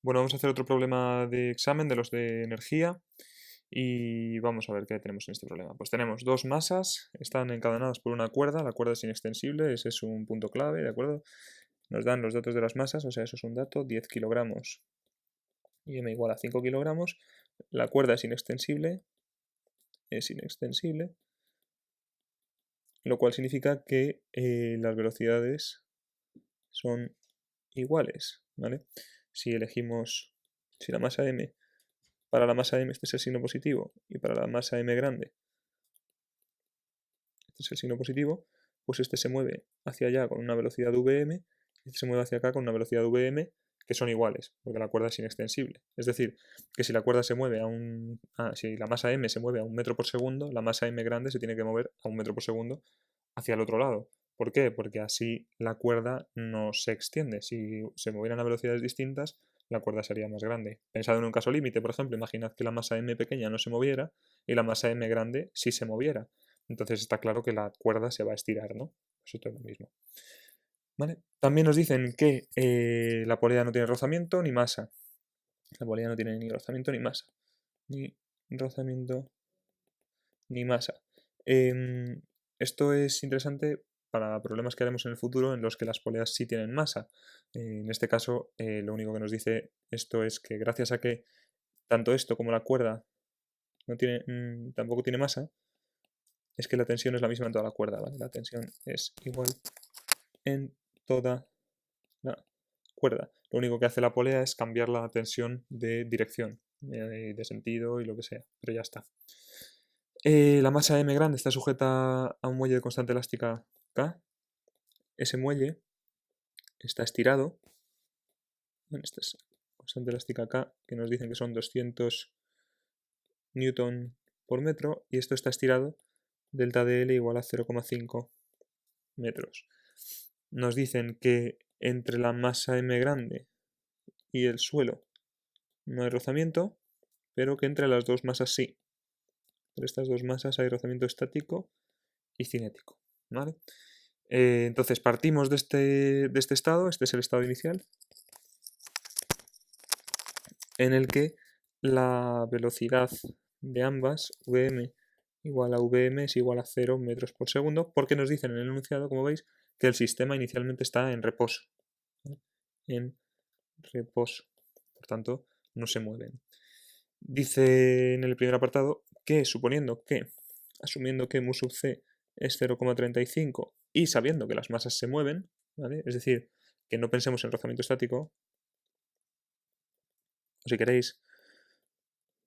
Bueno, vamos a hacer otro problema de examen de los de energía y vamos a ver qué tenemos en este problema. Pues tenemos dos masas, están encadenadas por una cuerda, la cuerda es inextensible, ese es un punto clave, ¿de acuerdo? Nos dan los datos de las masas, o sea, eso es un dato, 10 kilogramos y m igual a 5 kilogramos. La cuerda es inextensible, lo cual significa que las velocidades son iguales, ¿vale? Si elegimos, si la masa m, para la masa m este es el signo positivo y para la masa m grande este es el signo positivo, pues este se mueve hacia allá con una velocidad vm y este se mueve hacia acá con una velocidad vm que son iguales, porque la cuerda es inextensible. Es decir, que si la cuerda se mueve si la masa m se mueve a 1 metro por segundo, la masa m grande se tiene que mover a 1 metro por segundo hacia el otro lado. ¿Por qué? Porque así la cuerda no se extiende. Si se movieran a velocidades distintas, la cuerda sería más grande. Pensad en un caso límite, por ejemplo, imaginad que la masa m pequeña no se moviera y la masa m grande sí se moviera. Entonces está claro que la cuerda se va a estirar, ¿no? Pues esto es lo mismo. ¿Vale? También nos dicen que la polea no tiene rozamiento ni masa. La polea no tiene ni rozamiento ni masa. Ni rozamiento ni masa. Esto es interesante para problemas que haremos en el futuro en los que las poleas sí tienen masa. En este caso, lo único que nos dice esto es que gracias a que tanto esto como la cuerda tampoco tiene masa, es que la tensión es la misma en toda la cuerda, ¿vale? La tensión es igual en toda la cuerda. Lo único que hace la polea es cambiar la tensión de dirección, de sentido y lo que sea, pero ya está. La masa m grande está sujeta a un muelle de constante elástica K. Ese muelle está estirado. Bueno, esta es constante elástica K, que nos dicen que son 200 newton por metro, y esto está estirado, delta de L igual a 0,5 metros. Nos dicen que entre la masa m grande y el suelo no hay rozamiento, pero que entre las dos masas sí. Entre estas dos masas hay rozamiento estático y cinético, ¿vale? Entonces partimos de este estado, este es el estado inicial, en el que la velocidad de ambas, Vm igual a Vm es igual a 0 metros por segundo, porque nos dicen en el enunciado, como veis, que el sistema inicialmente está en reposo. ¿Vale? En reposo. Por tanto, no se mueven. Dice en el primer apartado que, asumiendo que mu sub c es 0,35 y sabiendo que las masas se mueven, ¿vale? Es decir, que no pensemos en rozamiento estático, o si queréis,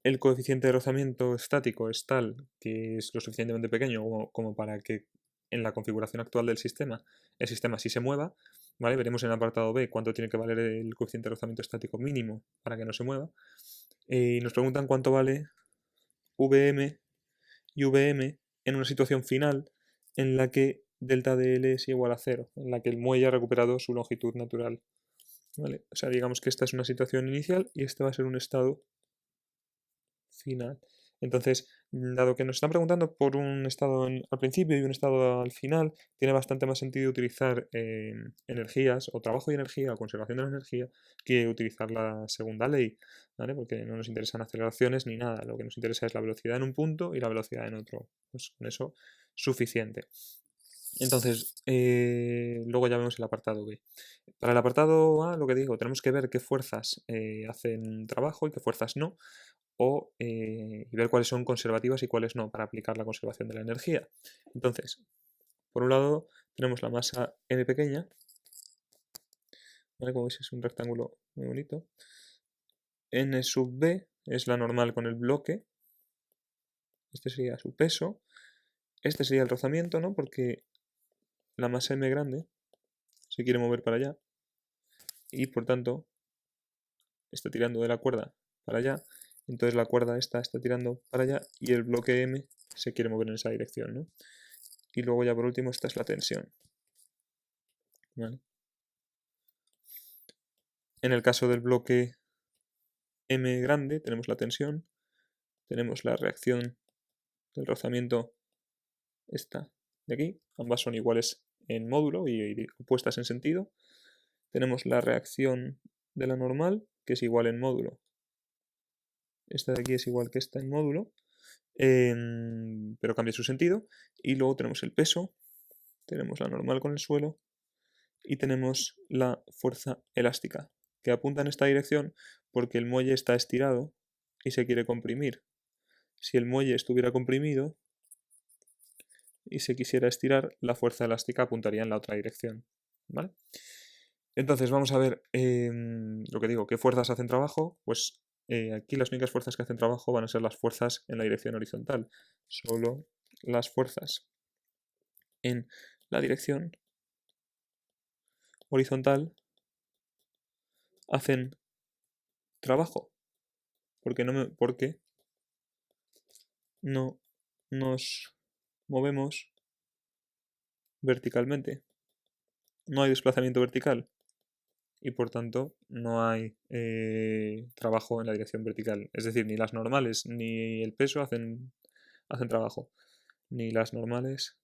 el coeficiente de rozamiento estático es tal que es lo suficientemente pequeño como para que en la configuración actual del sistema, el sistema sí se mueva, ¿vale? Veremos en el apartado B cuánto tiene que valer el coeficiente de rozamiento estático mínimo para que no se mueva. Y nos preguntan cuánto vale Vm y Vm en una situación final en la que delta de L es igual a 0, en la que el muelle ha recuperado su longitud natural. ¿Vale? O sea, digamos que esta es una situación inicial y este va a ser un estado final. Entonces, dado que nos están preguntando por un estado al principio y un estado al final, tiene bastante más sentido utilizar energías o trabajo y energía o conservación de la energía que utilizar la segunda ley, ¿vale? Porque no nos interesan aceleraciones ni nada, lo que nos interesa es la velocidad en un punto y la velocidad en otro. Pues con eso, suficiente. Entonces, luego ya vemos el apartado B. Para el apartado A, lo que digo, tenemos que ver qué fuerzas hacen trabajo y qué fuerzas no, y ver cuáles son conservativas y cuáles no para aplicar la conservación de la energía. Entonces, por un lado tenemos la masa m pequeña, ¿vale? Como veis es un rectángulo muy bonito. N sub b es la normal con el bloque, este sería su peso, este sería el rozamiento, ¿no? Porque la masa m grande se quiere mover para allá y por tanto está tirando de la cuerda para allá, entonces la cuerda esta está tirando para allá y el bloque M se quiere mover en esa dirección, ¿no? Y luego ya por último esta es la tensión. ¿Vale? En el caso del bloque M grande tenemos la tensión, tenemos la reacción del rozamiento esta de aquí, ambas son iguales en módulo y opuestas en sentido. Tenemos la reacción de la normal, que es igual en módulo. Esta de aquí es igual que esta en módulo, pero cambia su sentido. Y luego tenemos el peso, tenemos la normal con el suelo y tenemos la fuerza elástica, que apunta en esta dirección porque el muelle está estirado y se quiere comprimir. Si el muelle estuviera comprimido y se quisiera estirar, la fuerza elástica apuntaría en la otra dirección, ¿vale? Entonces vamos a ver lo que digo, ¿qué fuerzas hacen trabajo? Pues aquí las únicas fuerzas que hacen trabajo van a ser las fuerzas en la dirección horizontal. Solo las fuerzas en la dirección horizontal hacen trabajo. Porque no nos movemos verticalmente. No hay desplazamiento vertical y por tanto no hay trabajo en la dirección vertical. Es decir, ni las normales ni el peso hacen trabajo. Ni las normales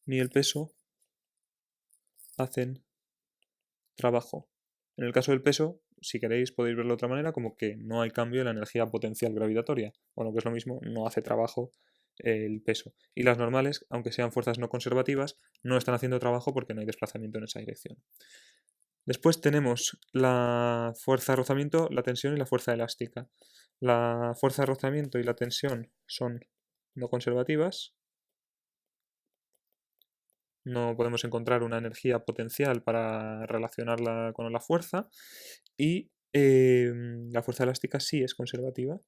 ni el peso hacen trabajo. En el caso del peso, si queréis podéis verlo de otra manera, como que no hay cambio en la energía potencial gravitatoria. Bueno, que es lo mismo, no hace trabajo el peso. Y las normales, aunque sean fuerzas no conservativas, no están haciendo trabajo porque no hay desplazamiento en esa dirección. Después tenemos la fuerza de rozamiento, la tensión y la fuerza elástica. La fuerza de rozamiento y la tensión son no conservativas. No podemos encontrar una energía potencial para relacionarla con la fuerza. Y la fuerza elástica sí es conservativa.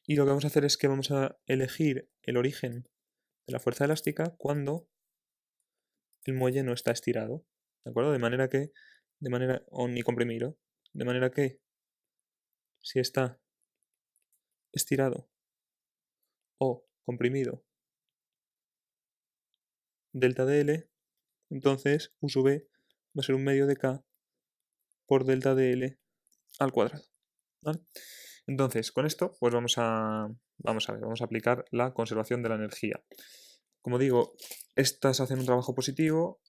Y lo que vamos a hacer es que vamos a elegir el origen de la fuerza elástica cuando el muelle no está estirado, ¿de acuerdo? O ni comprimido, de manera que si está estirado o comprimido delta de L, entonces U sub B va a ser un medio de K por delta de L al cuadrado, ¿vale? Entonces, con esto, pues vamos a aplicar la conservación de la energía. Como digo, estas hacen un trabajo positivo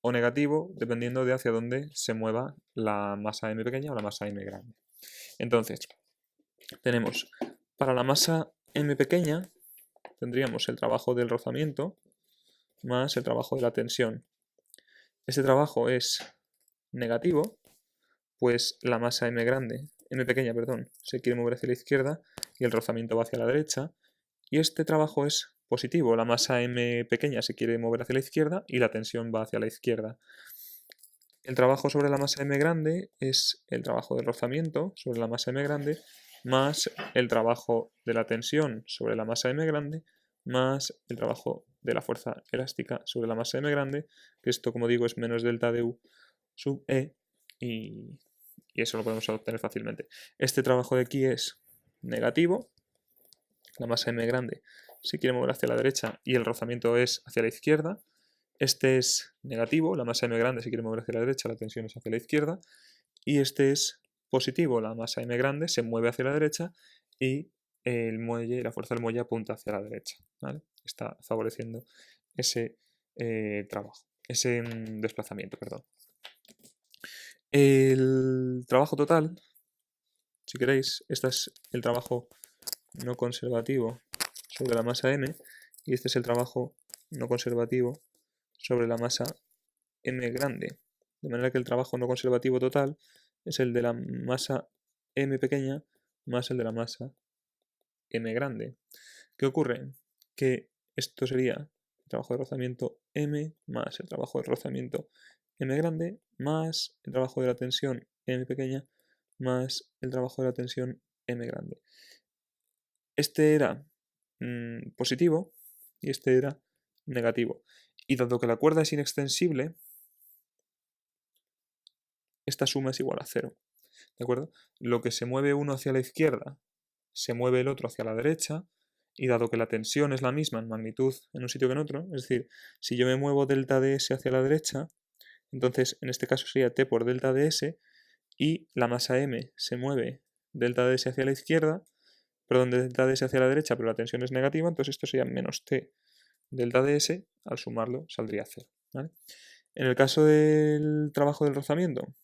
o negativo dependiendo de hacia dónde se mueva la masa m pequeña o la masa m grande. Entonces, tenemos para la masa m pequeña, tendríamos el trabajo del rozamiento más el trabajo de la tensión. Este trabajo es negativo, pues la masa m pequeña, se quiere mover hacia la izquierda y el rozamiento va hacia la derecha. Y este trabajo es positivo, la masa m pequeña se quiere mover hacia la izquierda y la tensión va hacia la izquierda. El trabajo sobre la masa m grande es el trabajo del rozamiento sobre la masa m grande más el trabajo de la tensión sobre la masa m grande más el trabajo de la fuerza elástica sobre la masa m grande, que esto, como digo, es menos delta de U sub E, y eso lo podemos obtener fácilmente. Este trabajo de aquí es negativo, la masa m grande se quiere mover hacia la derecha y el rozamiento es hacia la izquierda. Este es negativo, la masa m grande se quiere mover hacia la derecha, la tensión es hacia la izquierda. Y este es positivo, la masa m grande se mueve hacia la derecha y la fuerza del muelle apunta hacia la derecha, ¿vale? Está favoreciendo ese trabajo, ese desplazamiento, perdón. El trabajo total, si queréis, este es el trabajo no conservativo sobre la masa m y este es el trabajo no conservativo sobre la masa m grande. De manera que el trabajo no conservativo total es el de la masa m pequeña más el de la masa m grande. ¿Qué ocurre? Que esto sería el trabajo de rozamiento m más el trabajo de rozamiento m grande más el trabajo de la tensión m pequeña más el trabajo de la tensión m grande. Este era positivo y este era negativo. Y dado que la cuerda es inextensible, esta suma es igual a 0. ¿De acuerdo? Lo que se mueve uno hacia la izquierda, se mueve el otro hacia la derecha, y dado que la tensión es la misma en magnitud en un sitio que en otro, es decir, si yo me muevo delta ds hacia la derecha, entonces en este caso sería t por delta ds, y la masa m se mueve delta ds hacia la izquierda, perdón, delta ds hacia la derecha, pero la tensión es negativa, entonces esto sería menos t delta ds, al sumarlo saldría 0, ¿vale? En el caso del trabajo del rozamiento,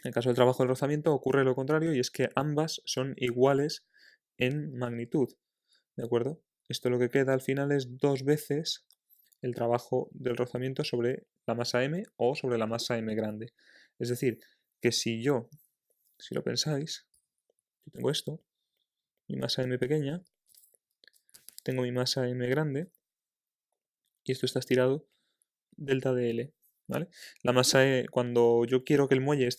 en el caso del trabajo del rozamiento ocurre lo contrario y es que ambas son iguales en magnitud, ¿de acuerdo? Esto lo que queda al final es 2 veces el trabajo del rozamiento sobre la masa m o sobre la masa m grande. Es decir, que si lo pensáis, yo tengo esto, mi masa m pequeña, tengo mi masa m grande y esto está estirado delta de L, ¿vale? La masa cuando yo quiero que el muelle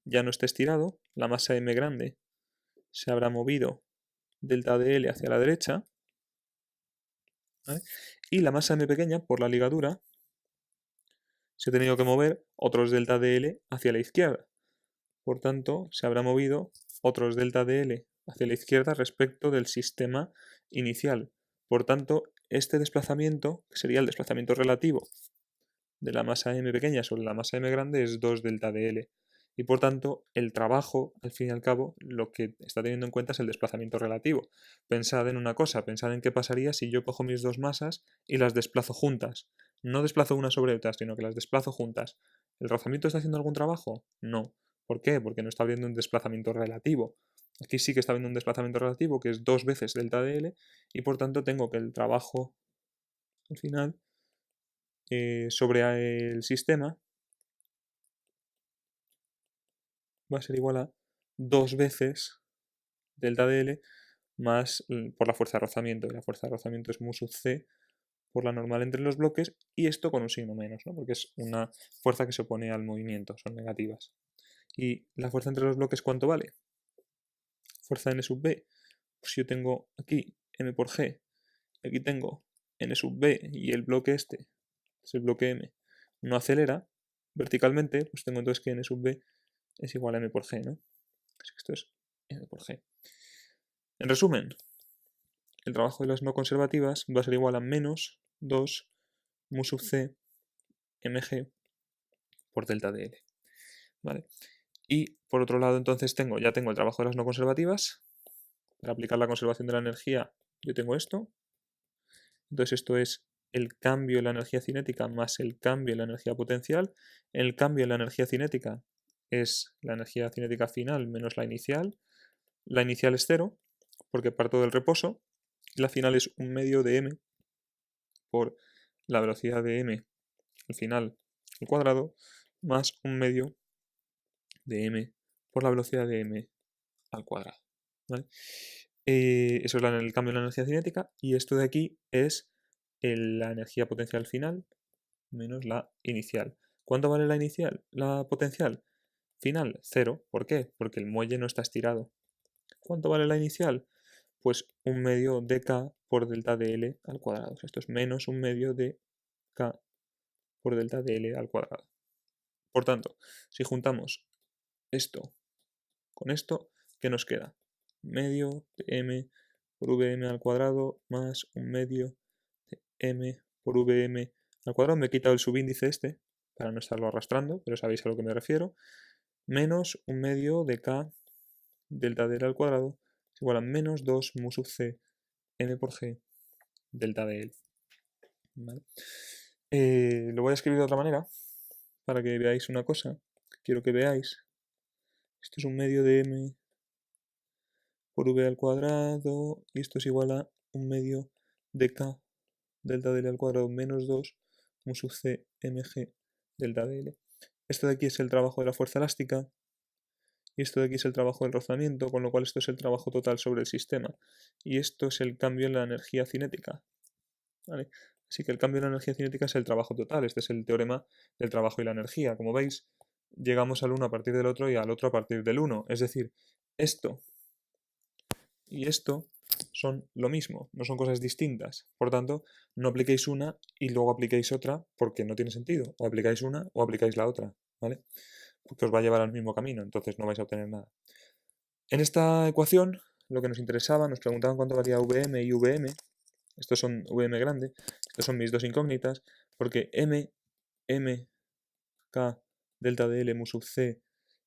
ya no esté estirado, la masa m grande se habrá movido delta de L hacia la derecha, ¿vale? Y la masa m pequeña, por la ligadura, se ha tenido que mover otros delta de L hacia la izquierda. Por tanto, se habrá movido otros delta de L hacia la izquierda respecto del sistema inicial. Por tanto, este desplazamiento, que sería el desplazamiento relativo de la masa m pequeña sobre la masa m grande, es 2 delta de L. Y por tanto, el trabajo, al fin y al cabo, lo que está teniendo en cuenta es el desplazamiento relativo. Pensad en una cosa, pensad en qué pasaría si yo cojo mis dos masas y las desplazo juntas. No desplazo una sobre otra, sino que las desplazo juntas. ¿El rozamiento está haciendo algún trabajo? No. ¿Por qué? Porque no está habiendo un desplazamiento relativo. Aquí sí que está habiendo un desplazamiento relativo, que es 2 veces delta de L, y por tanto tengo que el trabajo, al final, sobre el sistema va a ser igual a 2 veces delta de L más por la fuerza de rozamiento. Y la fuerza de rozamiento es mu sub c por la normal entre los bloques, y esto con un signo menos, ¿no? Porque es una fuerza que se opone al movimiento, son negativas. ¿Y la fuerza entre los bloques cuánto vale? Fuerza n sub b. Pues yo tengo aquí m por g, aquí tengo n sub b, y el bloque este, es el bloque m, no acelera verticalmente, pues tengo entonces que n sub b es igual a m por g, ¿no? Así que esto es m por g. En resumen, el trabajo de las no conservativas va a ser igual a menos 2 mu sub c mg por delta de L, ¿vale? Y por otro lado, entonces ya tengo el trabajo de las no conservativas. Para aplicar la conservación de la energía, yo tengo esto. Entonces esto es el cambio en la energía cinética más el cambio en la energía potencial. El cambio en la energía cinética es la energía cinética final menos la inicial. La inicial es 0, porque parto del reposo. Y la final es un medio de m por la velocidad de m al final al cuadrado, más un medio de m por la velocidad de m al cuadrado, ¿vale? Eso es el cambio en la energía cinética, y esto de aquí es la energía potencial final menos la inicial. ¿Cuánto vale la inicial? La potencial final, 0. ¿Por qué? Porque el muelle no está estirado. ¿Cuánto vale la inicial? Pues un medio de k por delta de L al cuadrado. Esto es menos un medio de k por delta de L al cuadrado. Por tanto, si juntamos esto con esto, ¿qué nos queda? Medio de m por vm al cuadrado más un medio de m por vm al cuadrado. Me he quitado el subíndice este para no estarlo arrastrando, pero sabéis a lo que me refiero. Menos un medio de k delta de L al cuadrado es igual a menos 2 mu sub c m por g delta de L. ¿Vale? Lo voy a escribir de otra manera para que veáis una cosa. Quiero que veáis. Esto es un medio de m por v al cuadrado, y esto es igual a un medio de k delta de L al cuadrado menos 2 mu sub c mg delta de L. Esto de aquí es el trabajo de la fuerza elástica, y esto de aquí es el trabajo del rozamiento, con lo cual esto es el trabajo total sobre el sistema. Y esto es el cambio en la energía cinética, ¿vale? Así que el cambio en la energía cinética es el trabajo total. Este es el teorema del trabajo y la energía. Como veis, llegamos al uno a partir del otro y al otro a partir del 1. Es decir, esto y esto son lo mismo, no son cosas distintas. Por tanto, no apliquéis una y luego apliquéis otra, porque no tiene sentido. O aplicáis una o aplicáis la otra, ¿vale? Porque os va a llevar al mismo camino, entonces no vais a obtener nada. En esta ecuación, lo que nos interesaba, nos preguntaban cuánto valía Vm y Vm. Estos son Vm grande, estos son mis dos incógnitas, porque m, k, delta de L, mu sub c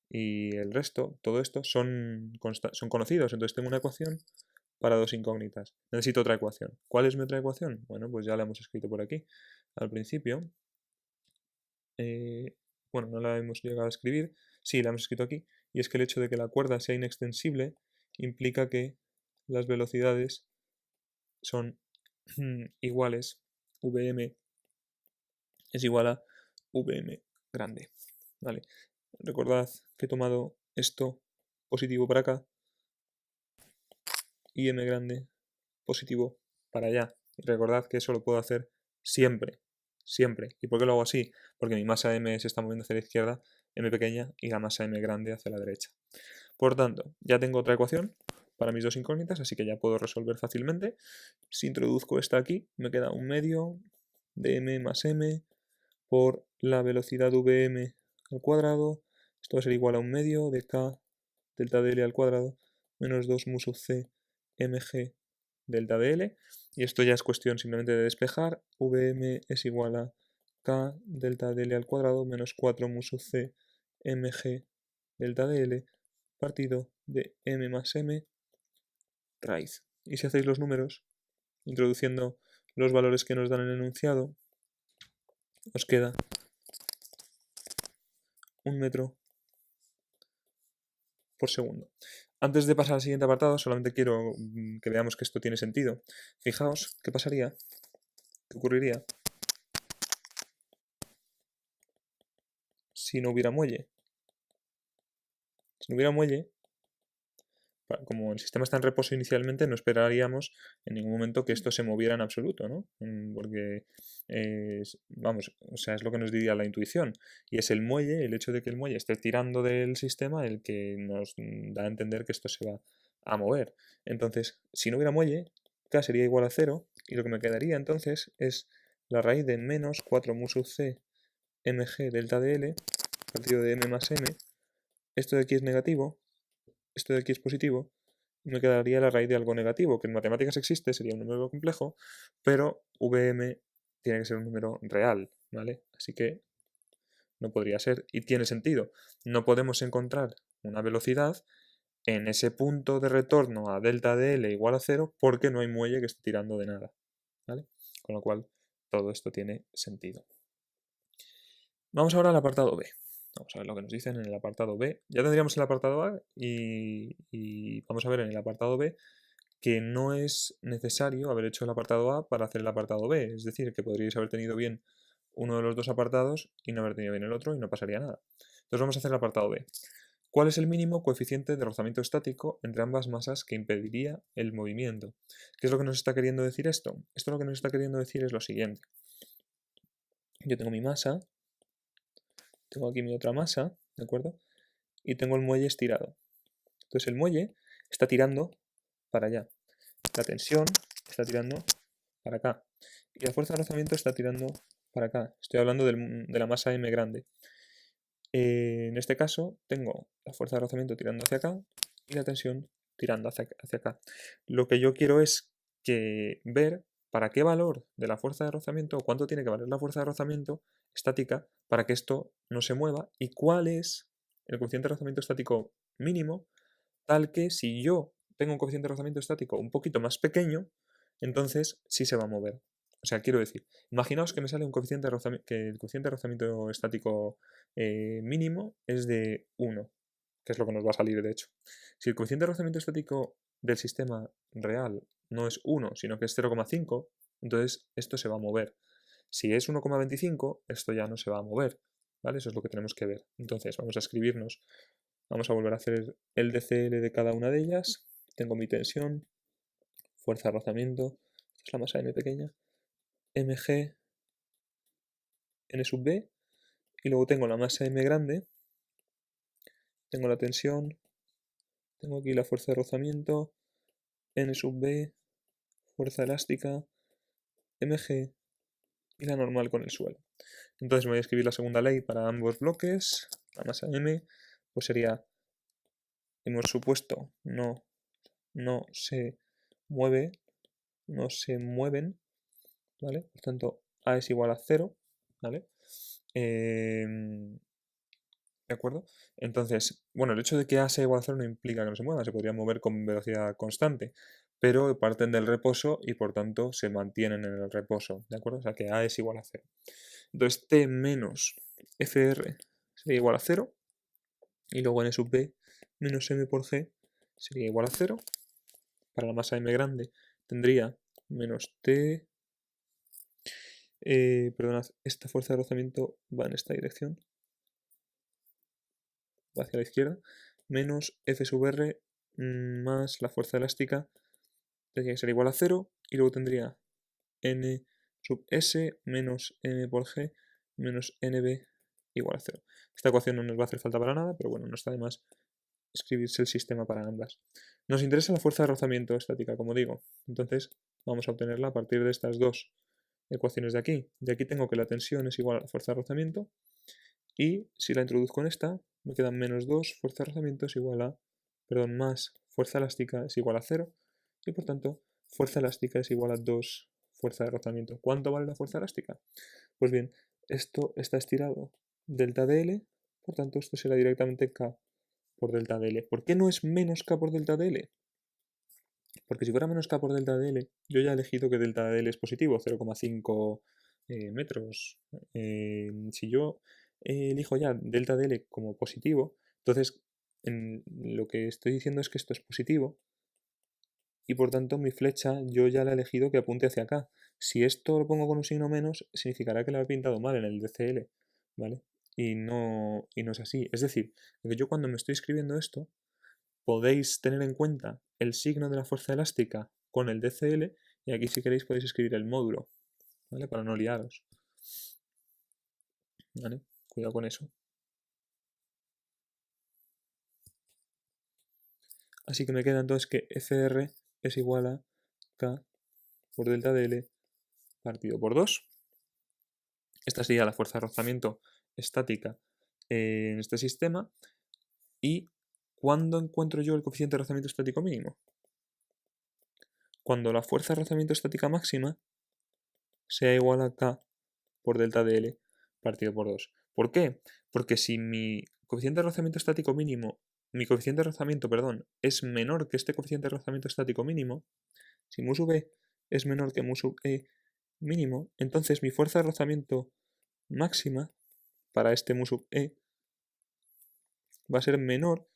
y el resto, todo esto, son conocidos. Entonces tengo una ecuación para dos incógnitas. Necesito otra ecuación. ¿Cuál es mi otra ecuación? Bueno, pues ya la hemos escrito por aquí al principio. bueno, no la hemos llegado a escribir, sí, la hemos escrito aquí, y es que el hecho de que la cuerda sea inextensible implica que las velocidades son iguales, Vm es igual a Vm grande, ¿vale? Recordad que he tomado esto positivo para acá y m grande positivo para allá. Y recordad que eso lo puedo hacer siempre, siempre. ¿Y por qué lo hago así? Porque mi masa m se está moviendo hacia la izquierda, m pequeña, y la masa m grande hacia la derecha. Por tanto, ya tengo otra ecuación para mis dos incógnitas, así que ya puedo resolver fácilmente. Si introduzco esta aquí, me queda un medio de m más m por la velocidad vm al cuadrado. Esto va a ser igual a un medio de k delta dl al cuadrado menos 2 mu sub c mg delta dl. Y esto ya es cuestión simplemente de despejar. Vm es igual a k delta dl al cuadrado menos 4 mu sub c mg delta dl partido de m más m raíz. Y si hacéis los números, introduciendo los valores que nos dan en el enunciado, os queda 1 metro por segundo. Antes de pasar al siguiente apartado, solamente quiero que veamos que esto tiene sentido. Fijaos qué pasaría, qué ocurriría si no hubiera muelle. Si no hubiera muelle, como el sistema está en reposo inicialmente, no esperaríamos en ningún momento que esto se moviera en absoluto, ¿no? Porque, vamos, o sea, es lo que nos diría la intuición. Y es el muelle, el hecho de que el muelle esté tirando del sistema, el que nos da a entender que esto se va a mover. Entonces, si no hubiera muelle, K sería igual a 0, y lo que me quedaría entonces es la raíz de menos 4 mu sub c mg delta dl partido de m más m. Esto de aquí es negativo, esto de aquí es positivo, y me quedaría la raíz de algo negativo, que en matemáticas existe, sería un número complejo, pero Vm tiene que ser un número real, ¿vale? Así que no podría ser, y tiene sentido. No podemos encontrar una velocidad en ese punto de retorno a delta dl igual a 0 porque no hay muelle que esté tirando de nada, ¿vale? Con lo cual, todo esto tiene sentido. Vamos ahora al apartado B. Vamos a ver lo que nos dicen en el apartado B. Ya tendríamos el apartado A y vamos a ver en el apartado B que no es necesario haber hecho el apartado A para hacer el apartado B. Es decir, que podríais haber tenido bien uno de los dos apartados y no haber tenido bien el otro y no pasaría nada. Entonces vamos a hacer el apartado B. ¿Cuál es el mínimo coeficiente de rozamiento estático entre ambas masas que impediría el movimiento? ¿Qué es lo que nos está queriendo decir esto? Esto lo que nos está queriendo decir es lo siguiente. Yo tengo mi masa, tengo aquí mi otra masa, ¿de acuerdo? Y tengo el muelle estirado. Entonces el muelle está tirando para allá. La tensión está tirando para acá. Y la fuerza de rozamiento está tirando para acá. Estoy hablando de la masa M grande. En este caso tengo la fuerza de rozamiento tirando hacia acá y la tensión tirando hacia acá. Lo que yo quiero es ver para qué valor de la fuerza de rozamiento, o cuánto tiene que valer la fuerza de rozamiento estática para que esto no se mueva, y cuál es el coeficiente de rozamiento estático mínimo, tal que si yo tengo un coeficiente de rozamiento estático un poquito más pequeño, entonces sí se va a mover. O sea, quiero decir, imaginaos que me sale un coeficiente de rozamiento, que el coeficiente de rozamiento estático mínimo es de 1, que es lo que nos va a salir de hecho. Si el coeficiente de rozamiento estático del sistema real no es 1, sino que es 0,5, entonces esto se va a mover. Si es 1,25, esto ya no se va a mover, ¿vale? Eso es lo que tenemos que ver. Entonces vamos a escribirnos, vamos a volver a hacer el DCL de cada una de ellas. Tengo mi tensión, fuerza de rozamiento, esta es la masa M pequeña, mg n sub b, y luego tengo la masa M grande, tengo la tensión, tengo aquí la fuerza de rozamiento, n sub b, fuerza elástica, mg y la normal con el suelo. Entonces me voy a escribir la segunda ley para ambos bloques. La masa M pues sería, hemos supuesto, no se mueve, no se mueven, ¿vale? Por tanto, A es igual a 0, ¿vale? ¿De acuerdo? Entonces, bueno, el hecho de que A sea igual a 0 no implica que no se mueva, se podría mover con velocidad constante, pero parten del reposo y por tanto se mantienen en el reposo, ¿de acuerdo? O sea que A es igual a 0. Entonces T menos FR sería igual a 0 y luego N sub B menos M por G sería igual a 0. Para la masa M grande tendría menos T, perdonad, esta fuerza de rozamiento va en esta dirección, va hacia la izquierda, menos F sub R más la fuerza elástica tendría que ser igual a 0 y luego tendría N sub S menos M por G menos NB igual a 0. Esta ecuación no nos va a hacer falta para nada, pero bueno, no está de más escribirse el sistema para ambas. Nos interesa la fuerza de rozamiento estática, como digo. Entonces vamos a obtenerla a partir de estas dos ecuaciones de aquí. De aquí tengo que la tensión es igual a la fuerza de rozamiento y si la introduzco en esta, me quedan menos 2, fuerza de rozamiento es igual a, perdón, más fuerza elástica es igual a 0 y por tanto fuerza elástica es igual a 2 fuerza de rozamiento. ¿Cuánto vale la fuerza elástica? Pues bien, esto está estirado delta dl, por tanto esto será directamente K por delta dl. ¿Por qué no es menos K por delta dl? Porque si fuera menos K por delta dl, yo ya he elegido que delta dl es positivo, 0,5 metros. Si yo elijo ya delta dl como positivo, entonces lo que estoy diciendo es que esto es positivo y por tanto mi flecha yo ya la he elegido que apunte hacia acá. Si esto lo pongo con un signo menos, significará que lo he pintado mal en el DCL, ¿vale? Y no es así. Es decir, que yo cuando me estoy escribiendo esto, podéis tener en cuenta el signo de la fuerza elástica con el DCL y aquí si queréis podéis escribir el módulo, ¿vale? Para no liaros, ¿vale? Cuidado con eso. Así que me queda entonces que FR es igual a K por delta dl partido por 2. Esta sería la fuerza de rozamiento estática en este sistema. ¿Y cuándo encuentro yo el coeficiente de rozamiento estático mínimo? Cuando la fuerza de rozamiento estática máxima sea igual a K por delta dl partido por 2. ¿Por qué? Porque si mi coeficiente de rozamiento estático mínimo, mi coeficiente de rozamiento, perdón, es menor que este coeficiente de rozamiento estático mínimo, si mu sub e es menor que mu sub e mínimo, entonces mi fuerza de rozamiento máxima para este mu sub e va a ser menor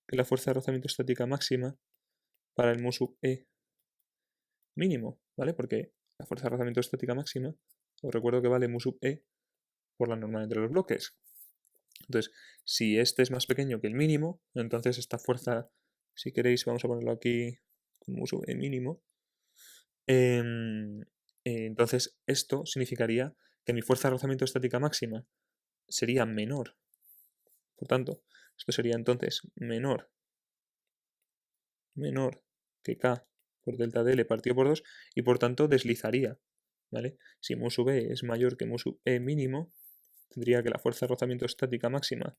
que la fuerza de rozamiento estática máxima para el mu sub e mínimo, ¿vale? Porque la fuerza de rozamiento estática máxima, os recuerdo que vale mu sub e por la normal entre los bloques. Entonces, si este es más pequeño que el mínimo, entonces esta fuerza, si queréis, vamos a ponerlo aquí como uso e mínimo. Entonces, esto significaría que mi fuerza de rozamiento estática máxima sería menor. Por tanto, esto sería entonces menor que K por delta dl partido por 2 y por tanto deslizaría. ¿Vale? Si mu sub e es mayor que mu sub e mínimo, tendría que la fuerza de rozamiento estática máxima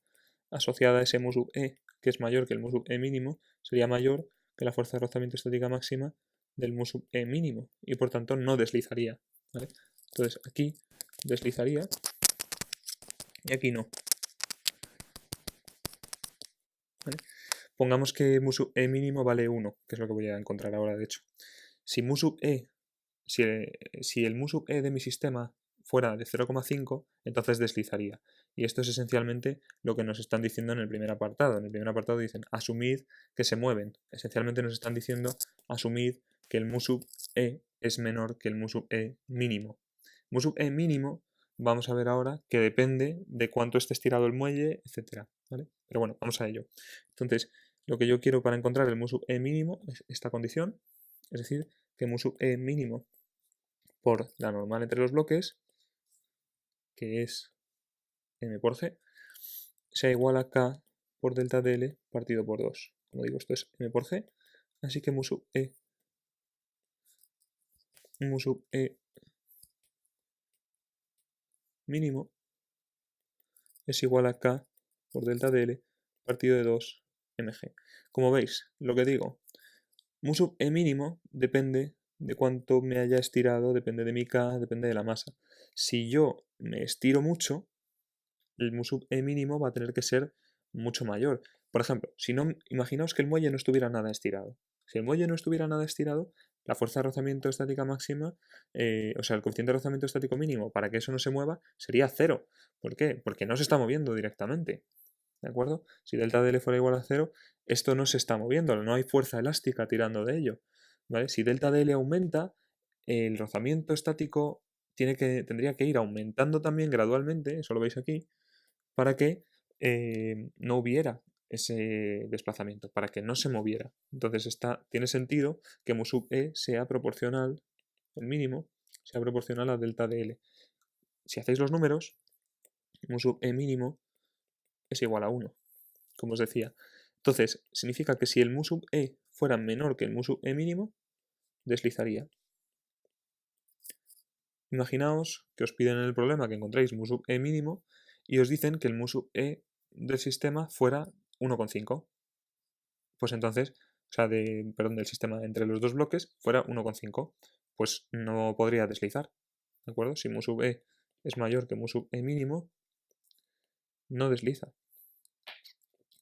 asociada a ese mu sub e, que es mayor que el mu sub e mínimo, sería mayor que la fuerza de rozamiento estática máxima del mu sub e mínimo y por tanto no deslizaría. ¿Vale? Entonces aquí deslizaría y aquí no. ¿Vale? Pongamos que mu sub e mínimo vale 1, que es lo que voy a encontrar ahora de hecho. Si mu sub e, si el mu sub e de mi sistema fuera de 0,5, entonces deslizaría. Y esto es esencialmente lo que nos están diciendo en el primer apartado. En el primer apartado dicen, asumid que se mueven. Esencialmente nos están diciendo, asumid que el mu sub e es menor que el mu sub e mínimo. Mu sub e mínimo, vamos a ver ahora que depende de cuánto esté estirado el muelle, etc. ¿Vale? Pero bueno, vamos a ello. Entonces, lo que yo quiero para encontrar el mu sub e mínimo es esta condición, es decir, que mu sub e mínimo por la normal entre los bloques, que es m por g, sea igual a k por delta dl partido por 2. Como digo, esto es m por g, así que mu sub e mínimo es igual a k por delta dl partido de 2 mg. Como veis, lo que digo, mu sub e mínimo depende de cuánto me haya estirado, depende de mi k, depende de la masa. Si yo me estiro mucho, el mu sub e mínimo va a tener que ser mucho mayor. Por ejemplo, si no, imaginaos que el muelle no estuviera nada estirado. Si el muelle no estuviera nada estirado, la fuerza de rozamiento estática máxima, o sea, el coeficiente de rozamiento estático mínimo para que eso no se mueva sería 0. ¿Por qué? Porque no se está moviendo directamente. ¿De acuerdo? Si delta de L fuera igual a 0, esto no se está moviendo, no hay fuerza elástica tirando de ello. ¿Vale? Si delta de L aumenta, el rozamiento estático tendría que ir aumentando también gradualmente, eso lo veis aquí, para que no hubiera ese desplazamiento, para que no se moviera. Entonces tiene sentido que mu sub E sea proporcional, el mínimo, sea proporcional a delta de L. Si hacéis los números, mu sub E mínimo es igual a 1, como os decía. Entonces, significa que si el mu sub E fuera menor que el mu sub E mínimo, deslizaría. Imaginaos que os piden en el problema que encontréis mu sub E mínimo y os dicen que el mu sub E del sistema fuera 1,5. Pues entonces, o sea, del sistema entre los dos bloques fuera 1,5. Pues no podría deslizar, ¿de acuerdo? Si mu sub E es mayor que mu sub E mínimo, no desliza.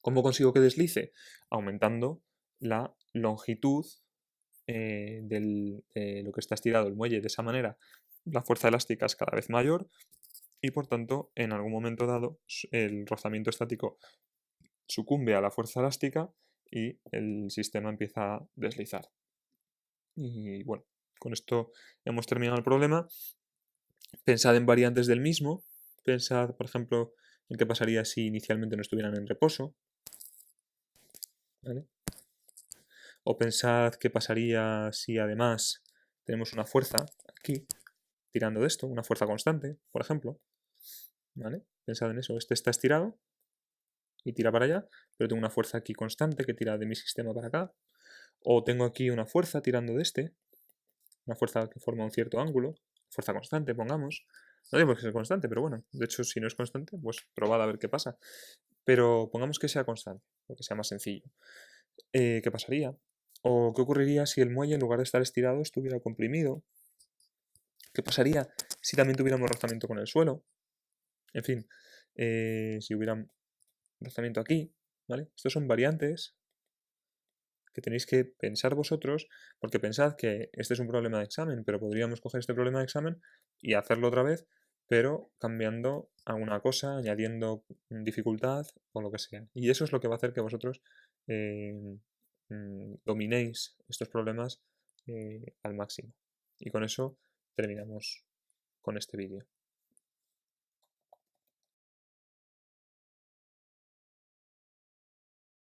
¿Cómo consigo que deslice? Aumentando la longitud de lo que está estirado el muelle. De esa manera, la fuerza elástica es cada vez mayor y por tanto, en algún momento dado, el rozamiento estático sucumbe a la fuerza elástica y el sistema empieza a deslizar. Y bueno, con esto hemos terminado el problema. Pensad en variantes del mismo. Pensad, por ejemplo, en qué pasaría si inicialmente no estuvieran en reposo. ¿Vale? O pensad qué pasaría si además tenemos una fuerza aquí, tirando de esto, una fuerza constante, por ejemplo. ¿Vale? Pensad en eso. Este está estirado y tira para allá, pero tengo una fuerza aquí constante que tira de mi sistema para acá. O tengo aquí una fuerza tirando de este, una fuerza que forma un cierto ángulo, fuerza constante, pongamos. No digo que sea constante, pero bueno, de hecho, si no es constante, pues probad a ver qué pasa. Pero pongamos que sea constante, porque sea más sencillo. ¿Qué pasaría? ¿O qué ocurriría si el muelle, en lugar de estar estirado, estuviera comprimido? ¿Qué pasaría si también tuviéramos rozamiento con el suelo? En fin, si hubiera rozamiento aquí, ¿vale? Estos son variantes que tenéis que pensar vosotros, porque pensad que este es un problema de examen, pero podríamos coger este problema de examen y hacerlo otra vez, pero cambiando alguna cosa, añadiendo dificultad o lo que sea. Y eso es lo que va a hacer que vosotros dominéis estos problemas al máximo. Y con eso terminamos con este vídeo.